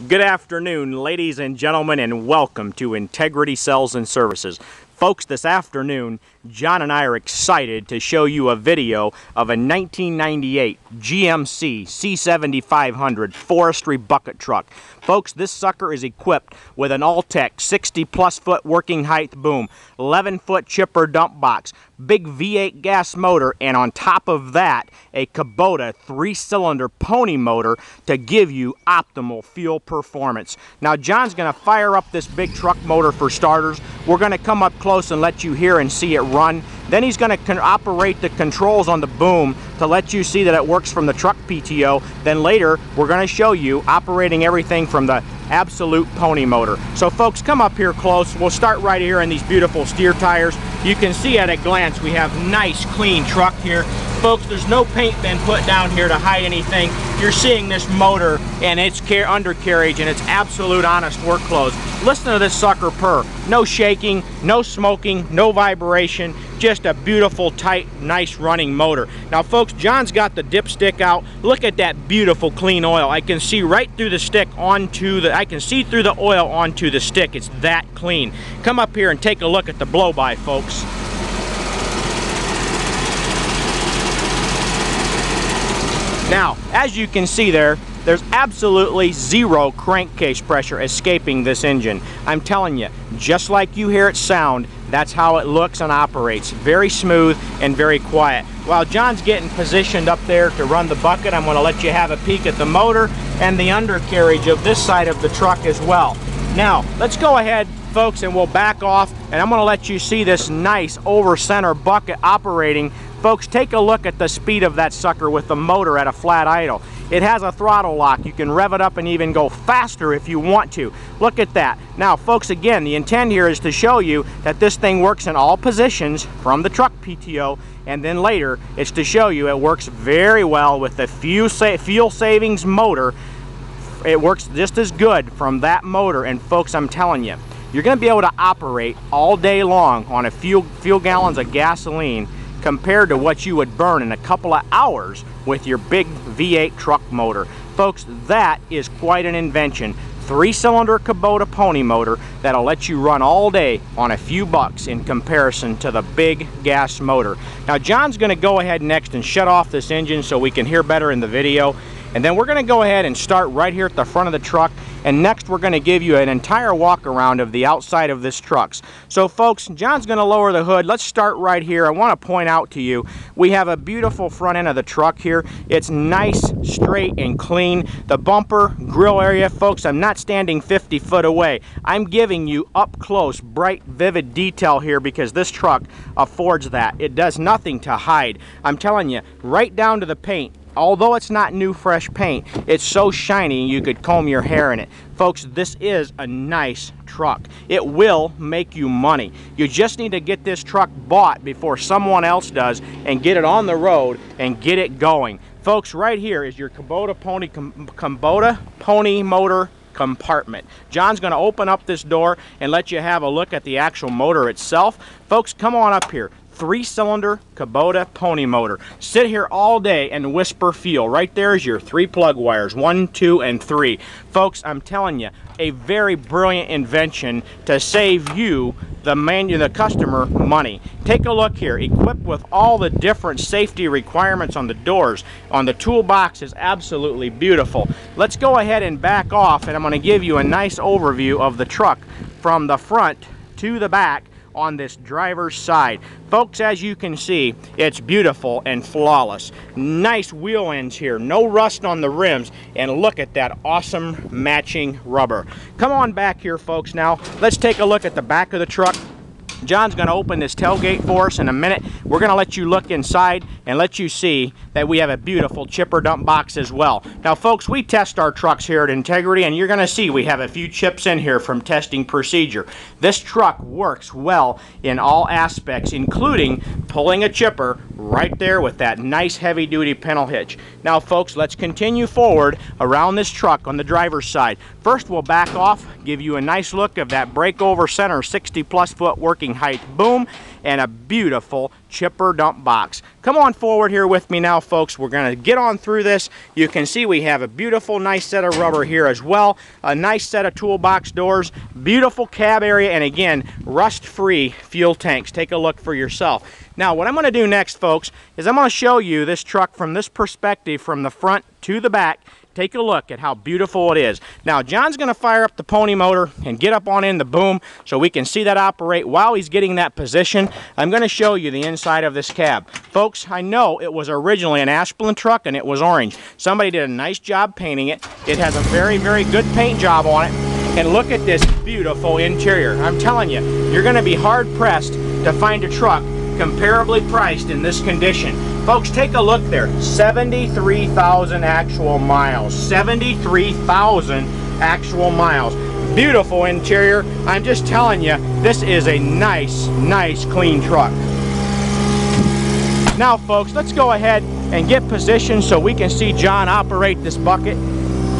Good afternoon, ladies and gentlemen, and welcome to Integrity Sales and Services. Folks, this afternoon, John and I are excited to show you a video of a 1998 GMC C7500 forestry bucket truck. Folks, this sucker is equipped with an ALTEC 60-plus foot working height boom, 11-foot chipper dump box, big V8 gas motor, and on top of that, a KUBOTA 3-cylinder pony motor to give you optimal fuel performance. Now, John's going to fire up this big truck motor for starters. We're going to come up close and let you hear and see it run. Then he's going to operate the controls on the boom to let you see that it works from the truck PTO. Then later, we're going to show you operating everything from the absolute pony motor. So folks, come up here close. We'll start right here in these beautiful steer tires. You can see at a glance we have nice clean truck here. Folks, there's no paint been put down here to hide anything. You're seeing this motor and its undercarriage and its absolute honest work clothes. Listen to this sucker purr. No shaking, no smoking, no vibration. Just a beautiful, tight, nice running motor. Now folks, John's got the dipstick out. Look at that beautiful clean oil. I can see right through the stick onto the, I can see through the oil onto the stick. It's that clean. Come up here and take a look at the blow-by, folks. Now, as you can see there's absolutely zero crankcase pressure escaping this engine. I'm telling you, just like you hear it sound, that's how it looks and operates. Very smooth and very quiet. While John's getting positioned up there to run the bucket, I'm going to let you have a peek at the motor and the undercarriage of this side of the truck as well. Now, let's go ahead, folks, and we'll back off, and I'm going to let you see this nice over-center bucket operating. Folks, take a look at the speed of that sucker with the motor at a flat idle. It has a throttle lock. You can rev it up and even go faster if you want to. Look at that. Now, folks, again, the intent here is to show you that this thing works in all positions from the truck PTO, and then later it's to show you it works very well with the fuel savings motor. It works just as good from that motor, and folks, I'm telling you, you're going to be able to operate all day long on a few gallons of gasoline compared to what you would burn in a couple of hours with your big V8 truck motor. Folks, that is quite an invention. 3-cylinder KUBOTA pony motor that'll let you run all day on a few bucks in comparison to the big gas motor. Now, John's going to go ahead next and shut off this engine so we can hear better in the video. And then we're going to go ahead and start right here at the front of the truck. And next we're going to give you an entire walk around of the outside of this truck. So folks, John's going to lower the hood. Let's start right here. I want to point out to you, we have a beautiful front end of the truck here. It's nice, straight, and clean. The bumper, grill area, folks, I'm not standing 50 foot away. I'm giving you up close, bright, vivid detail here because this truck affords that. It does nothing to hide. I'm telling you, right down to the paint. Although it's not new, fresh paint, it's so shiny you could comb your hair in it. Folks, this is a nice truck. It will make you money. You just need to get this truck bought before someone else does and get it on the road and get it going. Folks, right here is your KUBOTA pony motor compartment. John's going to open up this door and let you have a look at the actual motor itself. Folks, come on up here. 3-cylinder KUBOTA pony motor. Sit here all day and whisper feel. Right there is your 3 plug wires, 1, 2, and 3. Folks, I'm telling you, a very brilliant invention to save you, the customer, money. Take a look here. Equipped with all the different safety requirements on the doors, on the toolbox, is absolutely beautiful. Let's go ahead and back off, and I'm going to give you a nice overview of the truck from the front to the back on this driver's side. Folks, as you can see, it's beautiful and flawless. Nice wheel ends here, no rust on the rims, and look at that awesome matching rubber. Come on back here, folks. Now let's take a look at the back of the truck. John's going to open this tailgate for us in a minute. We're going to let you look inside and let you see that we have a beautiful chipper dump box as well. Now folks, we test our trucks here at Integrity, and you're going to see we have a few chips in here from testing procedure. This truck works well in all aspects, including pulling a chipper right there with that nice heavy-duty pedal hitch. Now folks, let's continue forward around this truck on the driver's side. First, we'll back off, give you a nice look of that breakover center 60-plus foot working height boom, and a beautiful chipper dump box. Come on forward here with me now, folks. We're going to get on through this. You can see we have a beautiful, nice set of rubber here as well. A nice set of toolbox doors, beautiful cab area, and again, rust-free fuel tanks. Take a look for yourself. Now, what I'm going to do next, folks, is I'm going to show you this truck from this perspective, from the front to the back. Take a look at how beautiful it is. Now, John's going to fire up the pony motor and get up on in the boom so we can see that operate. While he's getting that position, I'm going to show you the inside of this cab. Folks, I know it was originally an Asplin truck and it was orange. Somebody did a nice job painting it. It has a very, very good paint job on it. And look at this beautiful interior. I'm telling you, you're going to be hard-pressed to find a truck comparably priced in this condition. Folks, take a look there. 73,000 actual miles. 73,000 actual miles. Beautiful interior. I'm just telling you, this is a nice, nice, clean truck. Now, folks, let's go ahead and get positioned so we can see John operate this bucket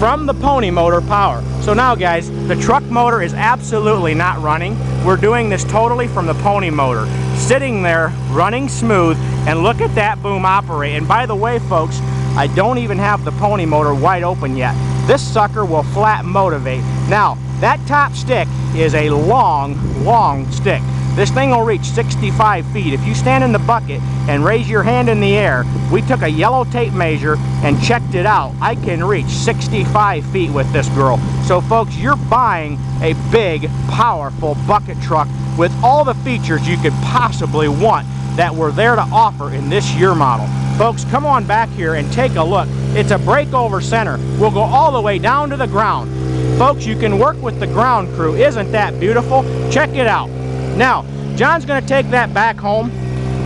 from the pony motor power. So now, guys, the truck motor is absolutely not running. We're doing this totally from the pony motor, sitting there running smooth, and look at that boom operate. And by the way, folks, I don't even have the pony motor wide open yet. This sucker will flat motivate. Now, that top stick is a long, long stick. This thing will reach 65 feet. If you stand in the bucket and raise your hand in the air, we took a yellow tape measure and checked it out. I can reach 65 feet with this girl. So folks, you're buying a big, powerful bucket truck with all the features you could possibly want that were there to offer in this year model. Folks, come on back here and take a look. It's a breakover center. We'll go all the way down to the ground. Folks, you can work with the ground crew. Isn't that beautiful? Check it out. Now, John's going to take that back home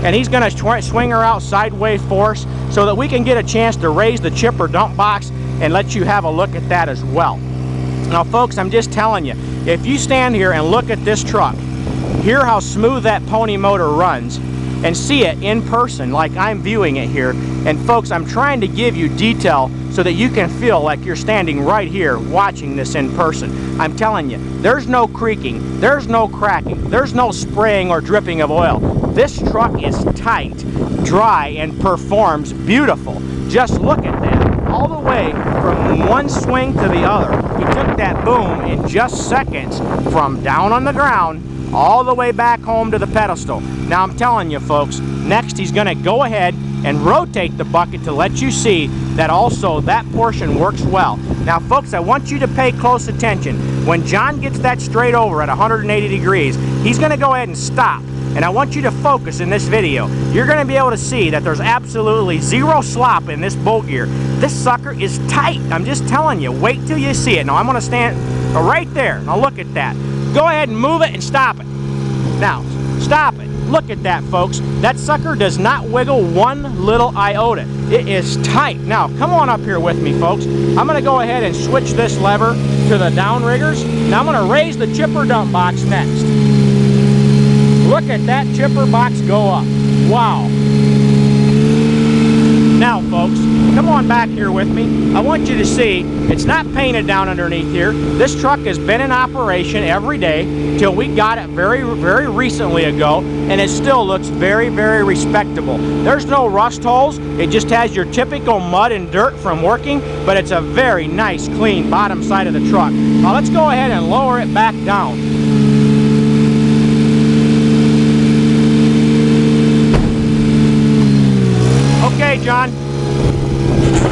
and he's going to swing her out sideways for us so that we can get a chance to raise the chipper dump box and let you have a look at that as well. Now, folks, I'm just telling you, if you stand here and look at this truck, hear how smooth that pony motor runs, and see it in person like I'm viewing it here. And folks, I'm trying to give you detail so that you can feel like you're standing right here watching this in person. I'm telling you, there's no creaking, there's no cracking, there's no spraying or dripping of oil. This truck is tight, dry, and performs beautiful. Just look at that. All the way from one swing to the other. He took that boom in just seconds from down on the ground all the way back home to the pedestal. Now, I'm telling you, folks, next he's going to go ahead and rotate the bucket to let you see that also that portion works well. Now, folks, I want you to pay close attention. When John gets that straight over at 180 degrees, he's going to go ahead and stop. And I want you to focus in this video. You're going to be able to see that there's absolutely zero slop in this bolt gear. This sucker is tight. I'm just telling you. Wait till you see it. Now, I'm going to stand right there. Now, look at that. Go ahead and move it and stop it. Now, stop it. Look at that, folks. That sucker does not wiggle one little iota. It is tight. Now, come on up here with me, folks. I'm going to go ahead and switch this lever to the downriggers. Now, I'm going to raise the chipper dump box next. Look at that chipper box go up. Wow. Now, folks, come on back here with me. I want you to see it's not painted down underneath here. This truck has been in operation every day till we got it very, very recently ago, and it still looks very, very respectable. There's no rust holes. It just has your typical mud and dirt from working, but it's a very nice, clean bottom side of the truck. Now, let's go ahead and lower it back down. Okay, John.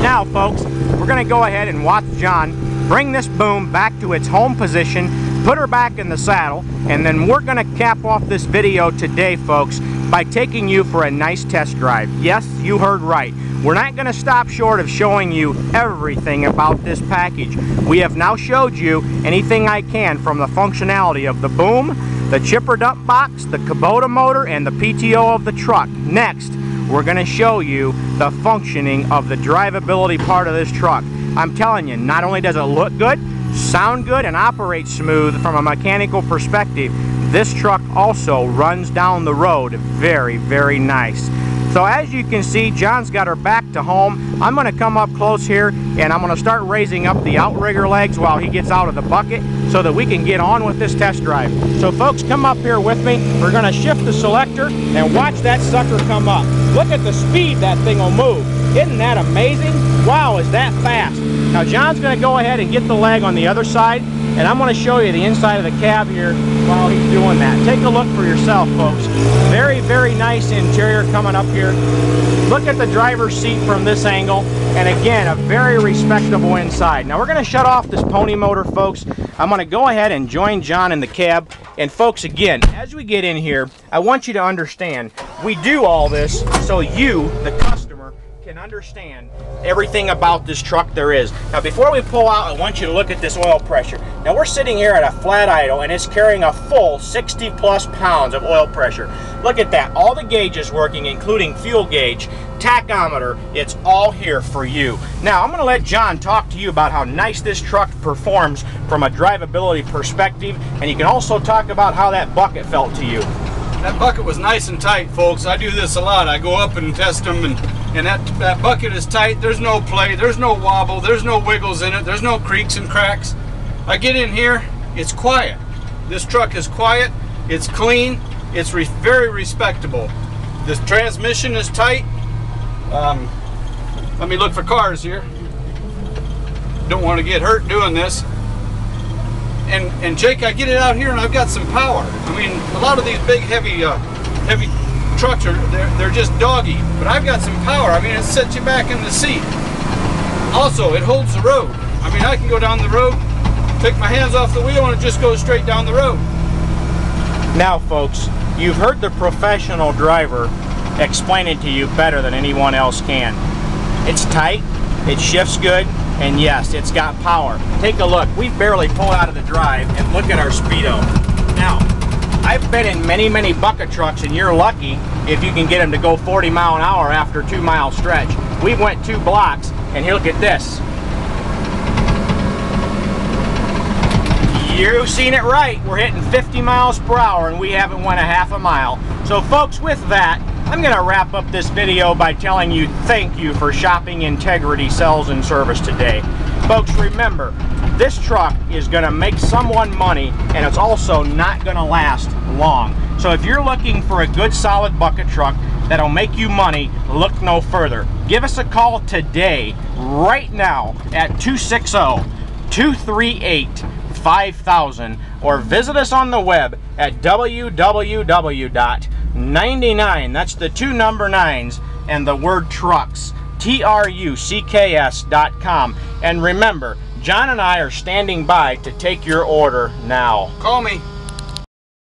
Now, folks, we're going to go ahead and watch John bring this boom back to its home position, put her back in the saddle, and then we're going to cap off this video today, folks, by taking you for a nice test drive. Yes, you heard right. We're not going to stop short of showing you everything about this package. We have now showed you anything I can from the functionality of the boom, the chipper dump box, the KUBOTA motor, and the PTO of the truck. Next, we're going to show you the functioning of the drivability part of this truck. I'm telling you, not only does it look good, sound good, and operate smooth from a mechanical perspective, this truck also runs down the road very, very nice. So as you can see, John's got her back to home. I'm going to come up close here and I'm going to start raising up the outrigger legs while he gets out of the bucket so that we can get on with this test drive. So folks, come up here with me. We're going to shift the selector and watch that sucker come up. Look at the speed that thing will move. Isn't that amazing? Wow, is that fast. Now John's going to go ahead and get the leg on the other side, and I'm going to show you the inside of the cab here while he's doing that. Take a look for yourself, folks. Very, very nice interior coming up here. Look at the driver's seat from this angle, and again, a very respectable inside. Now we're going to shut off this pony motor, folks. I'm going to go ahead and join John in the cab. And folks, again, as we get in here, I want you to understand, we do all this so you, the customer, can understand everything about this truck there is. Now before we pull out, I want you to look at this oil pressure. Now we're sitting here at a flat idle and it's carrying a full 60 plus pounds of oil pressure. Look at that, all the gauges working, including fuel gauge, tachometer, it's all here for you. Now I'm going to let John talk to you about how nice this truck performs from a drivability perspective, and you can also talk about how that bucket felt to you. That bucket was nice and tight, folks. I do this a lot. I go up and test them, and that bucket is tight. There's no play, there's no wobble, there's no wiggles in it, there's no creaks and cracks. I get in here, it's quiet. This truck is quiet, it's clean, it's very respectable. This transmission is tight. Let me look for cars here. Don't want to get hurt doing this. And Jake, I get it out here and I've got some power. I mean, a lot of these big heavy trucks they're just doggy, but I've got some power. I mean, it sets you back in the seat. Also, it holds the road. I mean, I can go down the road, take my hands off the wheel, and it just goes straight down the road. Now, folks, you've heard the professional driver explain it to you better than anyone else can. It's tight, it shifts good, and yes, it's got power. Take a look. We barely pull out of the drive and look at our speedo. Now, I've been in many, many bucket trucks, and you're lucky if you can get them to go 40 mile an hour after a 2-mile stretch. We went 2 blocks, and here, look at this. You've seen it right. We're hitting 50 miles per hour, and we haven't went a half a mile. So, folks, with that, I'm going to wrap up this video by telling you thank you for shopping Integrity Sales and Service today. Folks, remember, this truck is going to make someone money, and it's also not going to last long. So if you're looking for a good solid bucket truck that'll make you money, look no further. Give us a call today, right now, at 260-238-5000, or visit us on the web at www.99, that's the 2 number 9s and the word trucks, trucks.com. And remember, John and I are standing by to take your order now. Call me.